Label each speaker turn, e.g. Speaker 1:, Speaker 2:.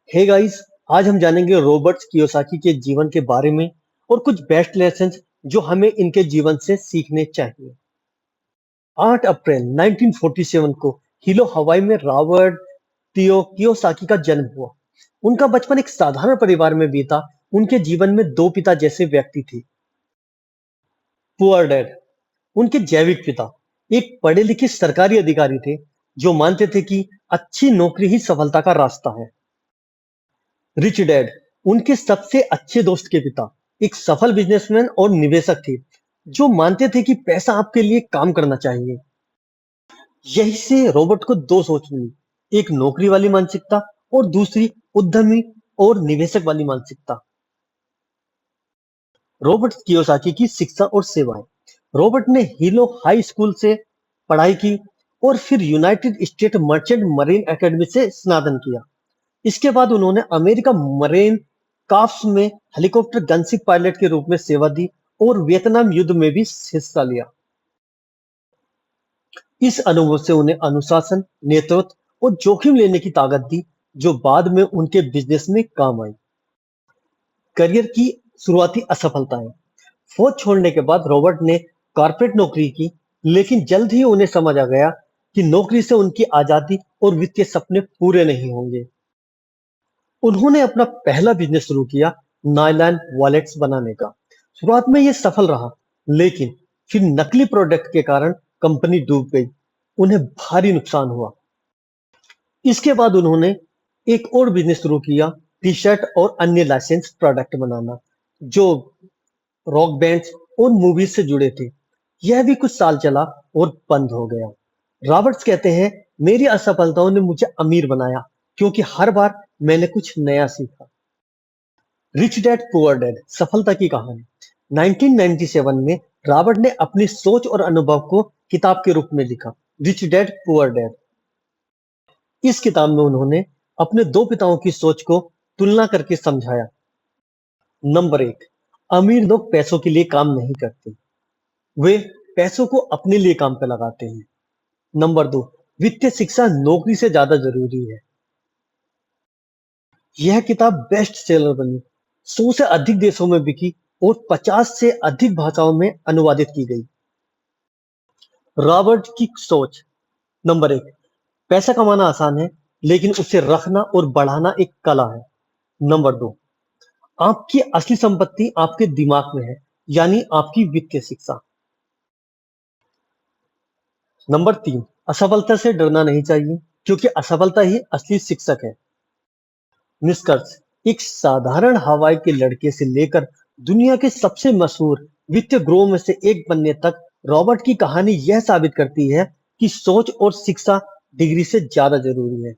Speaker 1: Hey guys, आज हम जानेंगे रॉबर्ट कियोसाकी के जीवन के बारे में और कुछ बेस्ट लेसन्स जो हमें इनके जीवन से सीखने चाहिए। 8 अप्रैल 1947 को हिलो हवाई में रॉबर्ट तियो कियोसाकी का जन्म हुआ। उनका बचपन एक साधारण परिवार में बीता। उनके जीवन में दो पिता जैसे व्यक्ति थे। पुअर डैड, उनके जैविक पिता एक पढ़े लिखे सरकारी अधिकारी थे जो मानते थे कि अच्छी नौकरी ही सफलता का रास्ता है। रिच डैड, उनके सबसे अच्छे दोस्त के पिता एक सफल बिजनेसमैन और निवेशक थे जो मानते थे कि पैसा आपके लिए काम करना चाहिए। यही से रॉबर्ट को दो सोच मिली, एक नौकरी वाली मानसिकता और दूसरी उद्यमी और निवेशक वाली मानसिकता। रॉबर्ट कियोसाकी की शिक्षा और सेवाएं। रॉबर्ट ने हिलो हाई स्कूल से पढ़ाई की और फिर United state merchant marine academy से स्नातन किया। इसके बाद उन्होंने अमेरिका मरीन कॉर्प्स में हेलीकॉप्टर गनशिप पायलट के रूप में सेवा दी और वियतनाम युद्ध में भी हिस्सा लिया। इस अनुभव से उन्हें अनुशासन, नेतृत्व और जोखिम लेने की ताकत दी, जो बाद में उनके बिजनेस में काम आई। करियर की शुरुआती असफलताएं। फौज छोड़ने के बाद रॉबर्ट ने कॉर्पोरेट नौकरी की, लेकिन जल्द ही उन्हें समझ आ गया कि नौकरी से उनकी आजादी और वित्तीय सपने पूरे नहीं होंगे। उन्होंने अपना पहला बिजनेस शुरू किया, नायलॉन वॉलेट्स बनाने का। शुरुआत में यह सफल रहा, लेकिन फिर नकली प्रोडक्ट के कारण कंपनी डूब गई। उन्हें भारी नुकसान हुआ। इसके बाद उन्होंने एक और बिजनेस शुरू किया, टी शर्ट और अन्य लाइसेंस प्रोडक्ट बनाना, जो रॉक बैंड्स और मूवीज से जुड़े थे। यह भी कुछ साल चला और बंद हो गया। रॉबर्ट्स कहते हैं, मेरी असफलताओं ने मुझे अमीर बनाया क्योंकि हर बार मैंने कुछ नया सीखा। रिच डैड पुअर डैड सफलता की कहानी। 1997 में रॉबर्ट ने अपनी सोच और अनुभव को किताब के रूप में लिखा, रिच डैड पुअर डैड। इस किताब में उन्होंने अपने दो पिताओं की सोच को तुलना करके समझाया। नंबर एक, अमीर लोग पैसों के लिए काम नहीं करते, वे पैसों को अपने लिए काम पे लगाते हैं। नंबर दो, वित्तीय शिक्षा नौकरी से ज्यादा जरूरी है। यह किताब बेस्ट सेलर बनी, 100 से अधिक देशों में बिकी और 50 से अधिक भाषाओं में अनुवादित की गई। रॉबर्ट की सोच। नंबर एक, पैसा कमाना आसान है, लेकिन उसे रखना और बढ़ाना एक कला है। नंबर दो, आपकी असली संपत्ति आपके दिमाग में है, यानी आपकी वित्तीय शिक्षा। नंबर तीन, असफलता से डरना नहीं चाहिए, क्योंकि असफलता ही असली शिक्षक है। निष्कर्ष, एक साधारण हवाई के लड़के से लेकर दुनिया के सबसे मशहूर वित्तीय गुरुओं में से एक बनने तक रॉबर्ट की कहानी यह साबित करती है कि सोच और शिक्षा डिग्री से ज्यादा जरूरी है।